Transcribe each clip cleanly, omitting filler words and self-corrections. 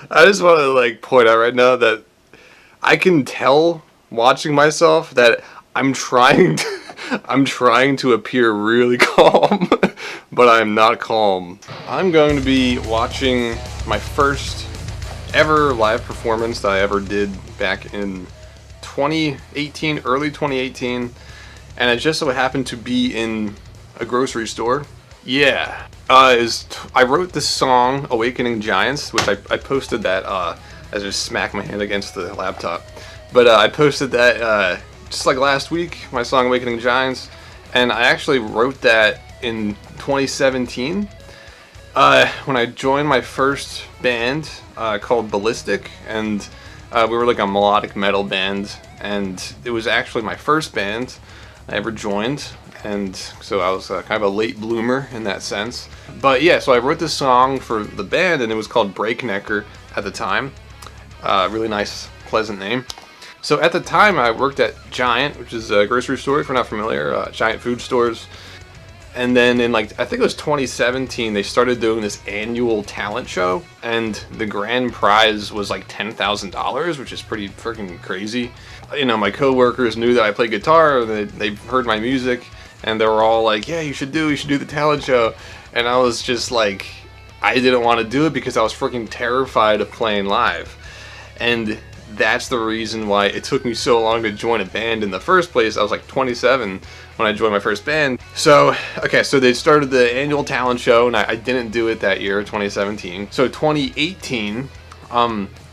I just want to like point out right now that I can tell watching myself that I'm trying to, I'm trying to appear really calm, but I'm not calm. I'm going to be watching my first ever live performance that I ever did back in 2018, early 2018, and it just so happened to be in a grocery store. Yeah. I wrote this song, Awakening Giants, which I posted that, I just smacked my hand against the laptop. But I posted that just like last week, my song Awakening Giants, and I actually wrote that in 2017 when I joined my first band called Ballistic, and we were like a melodic metal band, and it was actually my first band I ever joined, and so I was kind of a late bloomer in that sense. But yeah, so I wrote this song for the band, and it was called Breaknecker at the time. Really nice, pleasant name. So at the time, I worked at Giant, which is a grocery store, if you're not familiar, Giant food stores. And then in like, I think it was 2017, they started doing this annual talent show, and the grand prize was like $10,000, which is pretty freaking crazy. You know, my coworkers knew that I played guitar, they heard my music, and they were all like, yeah, you should do the talent show. And I was just like, I didn't want to do it because I was freaking terrified of playing live. And that's the reason why it took me so long to join a band in the first place. I was like 27 when I joined my first band. So, okay, so they started the annual talent show, and I didn't do it that year, 2017. So 2018,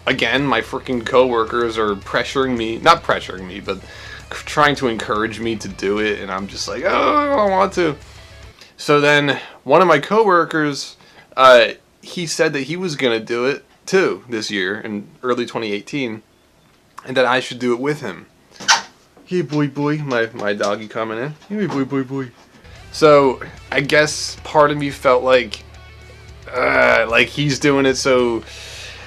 again, my freaking coworkers are pressuring me, not pressuring me, but trying to encourage me to do it, and I'm just like, oh, I don't want to. So then one of my coworkers, he said that he was gonna do it too this year in early 2018, and that I should do it with him. Hey boy, my doggy coming in. Hey boy. So I guess part of me felt like he's doing it, so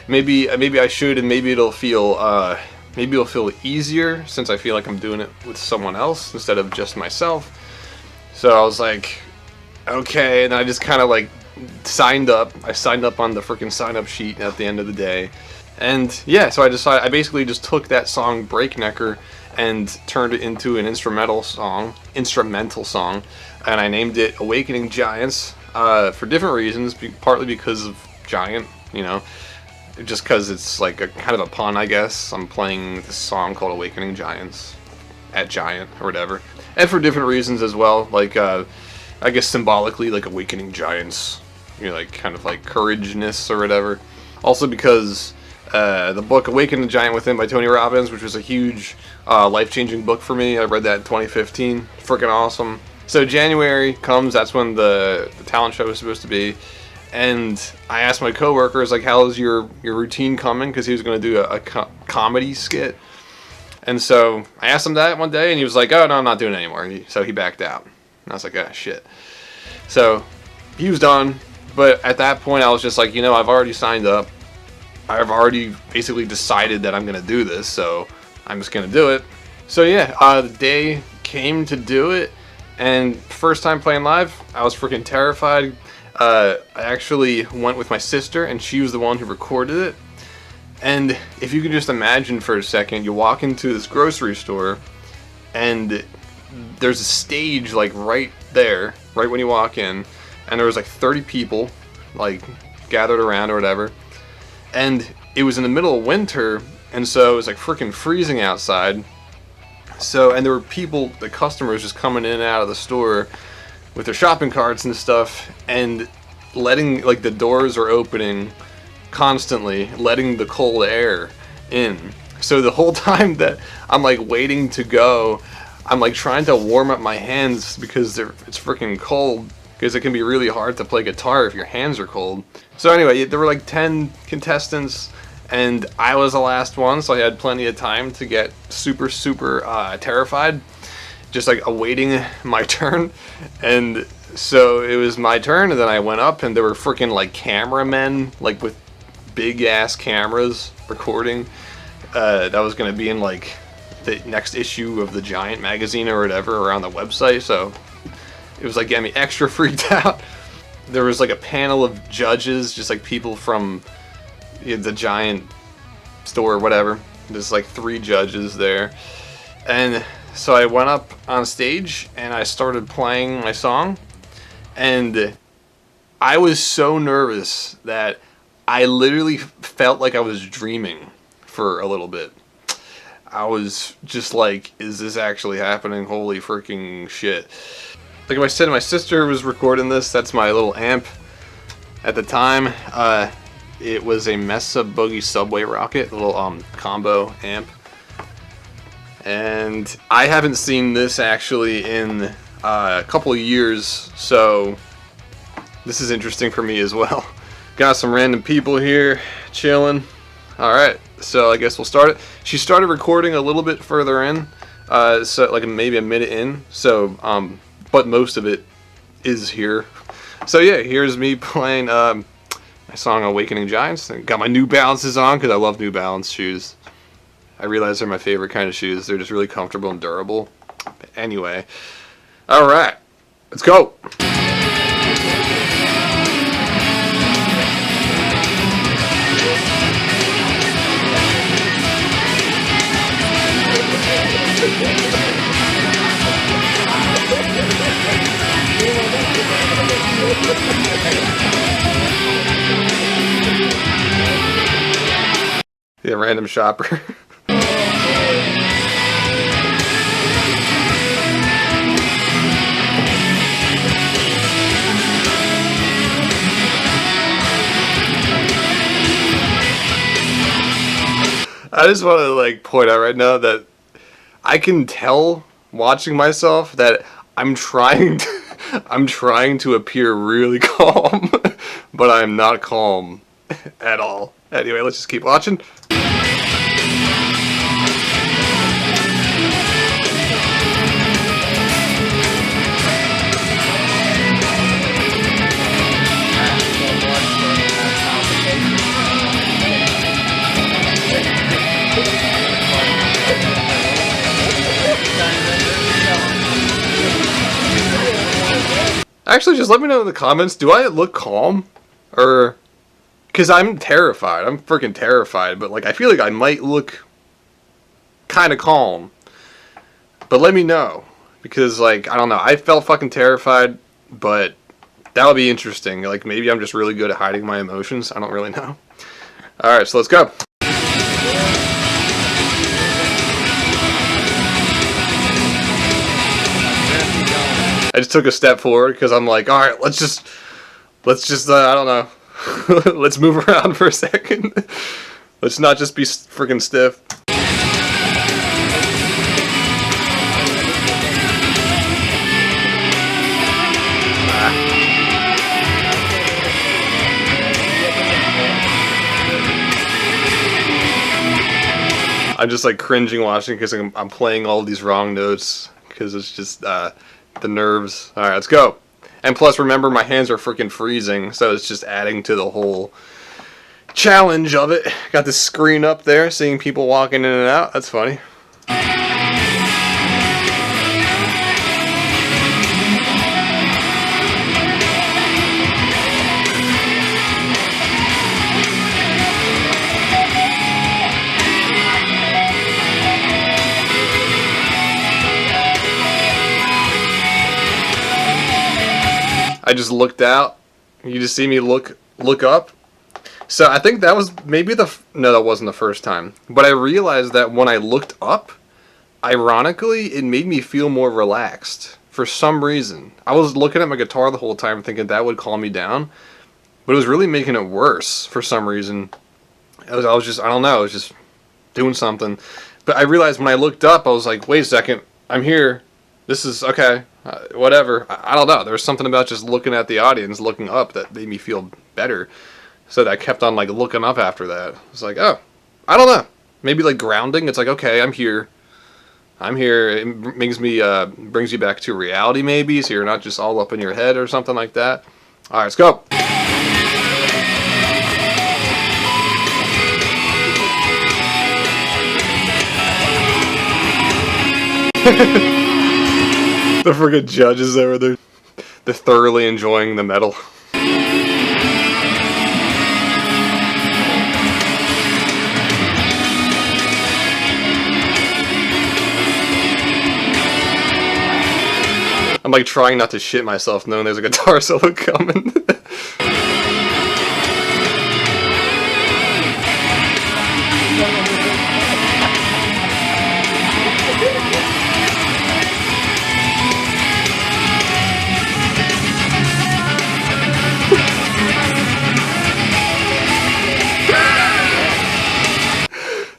maybe I should, and maybe it'll feel easier since I feel like I'm doing it with someone else instead of just myself. So I was like, okay, and I just kind of like signed up. I signed up on the freaking sign up sheet at the end of the day. And yeah, so I basically just took that song Breaknecker and turned it into an instrumental song, and I named it Awakening Giants for different reasons, partly because of Giant, you know, just because it's like a kind of a pun, I guess. I'm playing this song called Awakening Giants at Giant or whatever, and for different reasons as well, like I guess symbolically, like awakening giants, you know, like kind of like courageness or whatever. Also because the book Awaken the Giant Within by Tony Robbins, which was a huge life-changing book for me. I read that in 2015. Freaking awesome. So January comes, that's when the talent show was supposed to be. And I asked my coworkers, like, how's your routine coming? Because he was going to do a comedy skit. And so I asked him that one day, and he was like, oh, no, I'm not doing it anymore. So he backed out. And I was like, ah, shit. So he was done. But at that point, I was just like, you know, I've already signed up. I've already basically decided that I'm going to do this. So I'm just going to do it. So yeah, the day came to do it. And first time playing live, I was freaking terrified. I actually went with my sister, and she was the one who recorded it. And if you can just imagine for a second, you walk into this grocery store, and there's a stage like right there, right when you walk in, and there was like 30 people like gathered around or whatever. And it was in the middle of winter, and so it was like freaking freezing outside. So, and there were people, the customers just coming in and out of the store with their shopping carts and stuff, and letting, like, the doors are opening constantly, letting the cold air in. So the whole time that I'm like waiting to go, I'm like trying to warm up my hands because it's freaking cold, because it can be really hard to play guitar if your hands are cold. So anyway, there were like 10 contestants, and I was the last one, so I had plenty of time to get super terrified, just like awaiting my turn. And so it was my turn, and then I went up, and there were freaking like cameramen, like with big ass cameras recording. That was going to be in like the next issue of the Giant magazine or whatever, or on the website. So it was like getting me extra freaked out. There was like a panel of judges, just like people from It's a giant store, whatever. There's like 3 judges there. And so I went up on stage and I started playing my song. And I was so nervous that I literally felt like I was dreaming for a little bit. I was just like, is this actually happening? Holy freaking shit. Like I said, my sister was recording this. That's my little amp at the time. It was a Mesa Boogie Subway Rocket, little combo amp. And I haven't seen this actually in a couple of years, so this is interesting for me as well. Got some random people here chilling. Alright, so I guess we'll start it. She started recording a little bit further in, so like maybe a minute in, so but most of it is here. So yeah, here's me playing my song Awakening Giants. Got my New Balances on because I love New Balance shoes. I realize they're my favorite kind of shoes. They're just really comfortable and durable. But anyway, alright, let's go. Yeah, random shopper. I just want to like point out right now that I can tell watching myself that I'm trying to appear really calm, but I'm not calm at all. Anyway, let's just keep watching. Actually, just let me know in the comments, do I look calm? Or, because I'm terrified. I'm freaking terrified, but like I feel like I might look kind of calm. But let me know, because like, I don't know, I felt fucking terrified, but that would be interesting. Like maybe I'm just really good at hiding my emotions. I don't really know. Alright, so let's go. I just took a step forward because I'm like, all right, let's just, I don't know, let's move around for a second. Let's not just be freaking stiff. I'm just like cringing watching because I'm playing all these wrong notes because it's just the nerves. Alright, let's go. And plus, remember, my hands are freaking freezing, so it's just adding to the whole challenge of it. Got this screen up there, seeing people walking in and out. That's funny. I just looked out. You just see me look up. So I think that was maybe no, that wasn't the first time. But I realized that when I looked up, ironically, it made me feel more relaxed for some reason. I was looking at my guitar the whole time thinking that would calm me down, but it was really making it worse for some reason. I was just, I don't know, I was just doing something. But I realized when I looked up, I was like, wait a second, I'm here. This is okay. Whatever. I don't know. There was something about just looking at the audience, looking up, that made me feel better. So that I kept on like looking up after that. It's like, oh, I don't know. Maybe like grounding. It's like, okay, I'm here. I'm here. It brings you back to reality maybe, so you're not just all up in your head or something like that. All right, let's go. The friggin' judges over there, they're thoroughly enjoying the metal. I'm like trying not to shit myself knowing there's a guitar solo coming.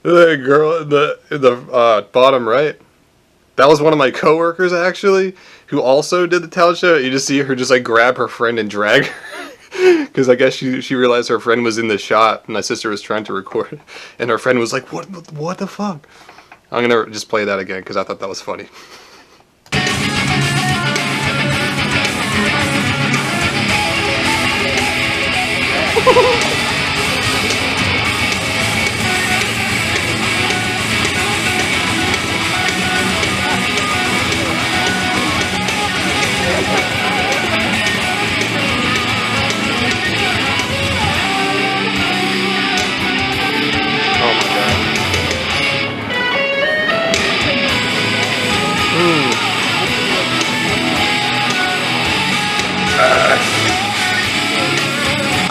The girl in the bottom right, that was one of my coworkers actually, who also did the talent show. You just see her just like grab her friend and drag her, because I guess she realized her friend was in the shot and my sister was trying to record, and her friend was like, what the fuck? I'm gonna just play that again because I thought that was funny.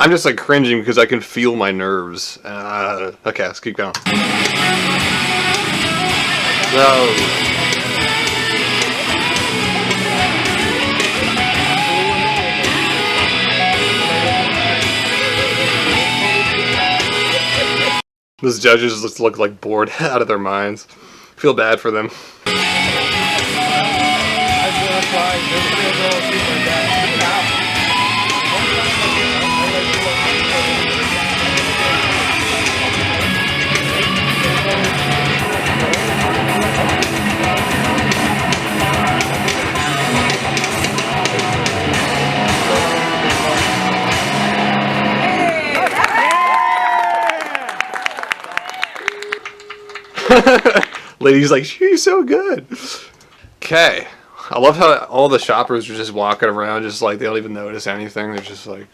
I'm just like cringing because I can feel my nerves. Okay, let's keep going. No. Those judges just look like bored out of their minds. Feel bad for them. Lady's like, she's so good. Okay. I love how all the shoppers are just walking around just like they don't even notice anything. They're just like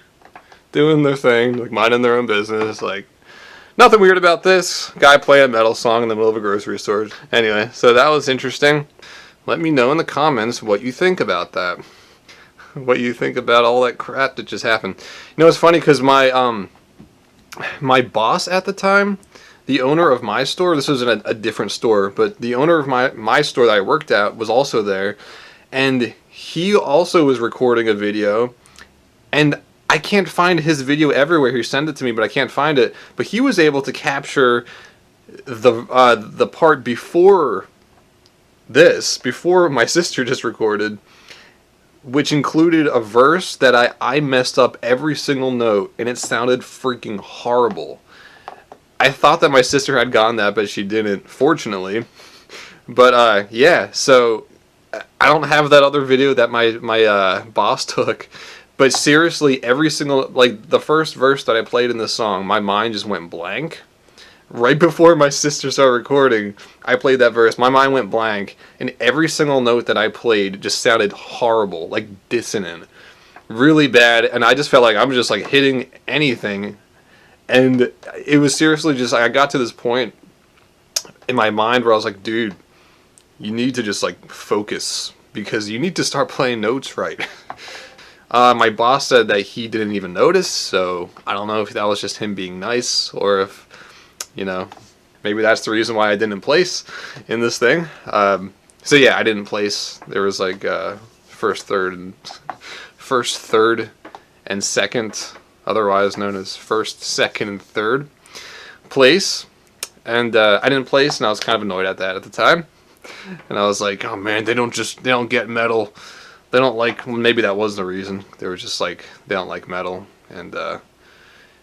doing their thing, like minding their own business. Like nothing weird about this. Guy playing a metal song in the middle of a grocery store. Anyway, so that was interesting. Let me know in the comments what you think about that. What you think about all that crap that just happened. You know, it's funny because my boss at the time, the owner of my store, this was in a different store, but the owner of my store that I worked at was also there, and he also was recording a video, and I can't find his video everywhere. He sent it to me, but I can't find it. But he was able to capture the part before this, before my sister just recorded, which included a verse that I messed up every single note, and it sounded freaking horrible. I thought that my sister had gotten that, but she didn't, fortunately. But, yeah, so I don't have that other video that my boss took. But seriously, every single, like, the first verse that I played in this song, my mind just went blank. Right before my sister started recording, I played that verse. My mind went blank, and every single note that I played just sounded horrible, like dissonant. Really bad, and I just felt like I'm just, like, hitting anything. And it was seriously just, I got to this point in my mind where I was like, dude, you need to just like focus because you need to start playing notes right. My boss said that he didn't even notice, so I don't know if that was just him being nice or if, you know, maybe that's the reason why I didn't place in this thing. So yeah, I didn't place. There was like first, third, and second, otherwise known as first, second, and third place. And I didn't place, and I was kind of annoyed at that at the time. And I was like, oh man, they don't get metal. They don't like, well, maybe that was the reason. They were just like, they don't like metal. And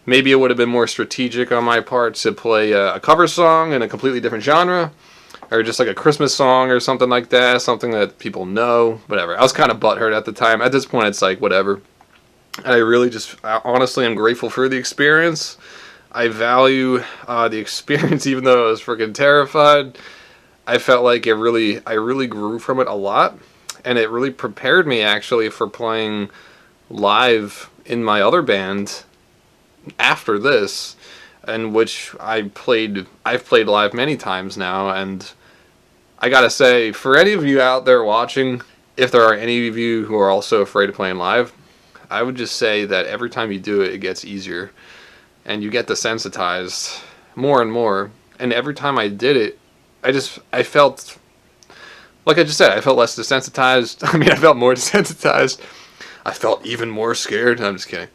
maybe it would have been more strategic on my part to play a cover song in a completely different genre. Or just like a Christmas song or something like that. Something that people know. Whatever. I was kind of butthurt at the time. At this point, it's like, whatever. And I really just, honestly, am grateful for the experience. I value the experience, even though I was freaking terrified. I felt like I really grew from it a lot. And it really prepared me, actually, for playing live in my other band after this. In which I've played live many times now. And I gotta say, for any of you out there watching, if there are any of you who are also afraid of playing live, I would just say that every time you do it, it gets easier. And you get desensitized more and more. And every time I did it, I felt, like I just said, I felt less desensitized. I mean, I felt more desensitized. I felt even more scared. I'm just kidding.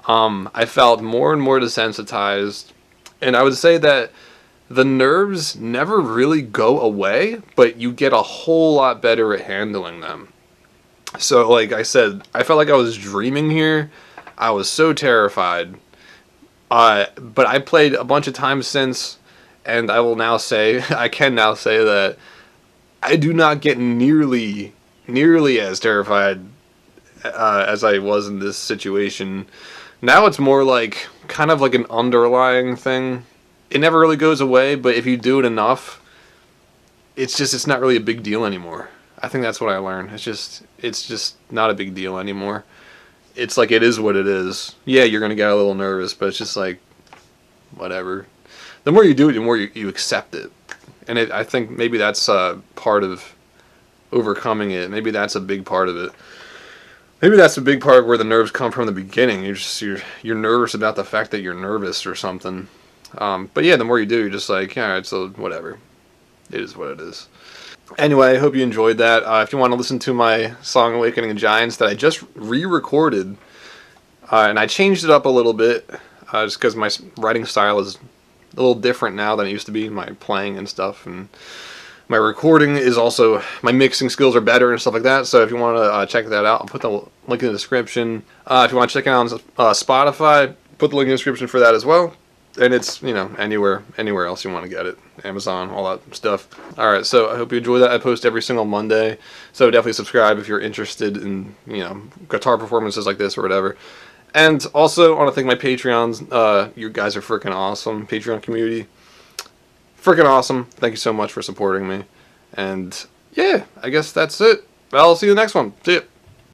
I felt more and more desensitized. And I would say that the nerves never really go away, but you get a whole lot better at handling them. So, like I said, I felt like I was dreaming here. I was so terrified. But I played a bunch of times since, and I will now say, I can now say that I do not get nearly as terrified as I was in this situation. Now it's more like, kind of like an underlying thing. It never really goes away, but if you do it enough, it's not really a big deal anymore. I think that's what I learned. It's just not a big deal anymore. It's like, it is what it is. Yeah, you're going to get a little nervous, but it's just like, whatever. The more you do it, the more you accept it. And I think maybe that's part of overcoming it. Maybe that's a big part of it. Maybe that's a big part of where the nerves come from in the beginning. You're nervous about the fact that you're nervous or something. But yeah, the more you do, you're just like, yeah, alright, so whatever. It is what it is. Anyway, I hope you enjoyed that. If you want to listen to my song Awakening of Giants that I just re-recorded, and I changed it up a little bit, just because my writing style is a little different now than it used to be, my playing and stuff, and my recording is also, my mixing skills are better and stuff like that, so if you want to check that out, I'll put the link in the description. If you want to check it out on Spotify, put the link in the description for that as well. And it's, anywhere else you want to get it. Amazon, all that stuff. Alright, so I hope you enjoy that. I post every single Monday, so definitely subscribe if you're interested in, guitar performances like this or whatever. And also, I want to thank my Patreons. You guys are freaking awesome. Patreon community. Freaking awesome. Thank you so much for supporting me. And, yeah, I guess that's it. I'll see you in the next one. See ya.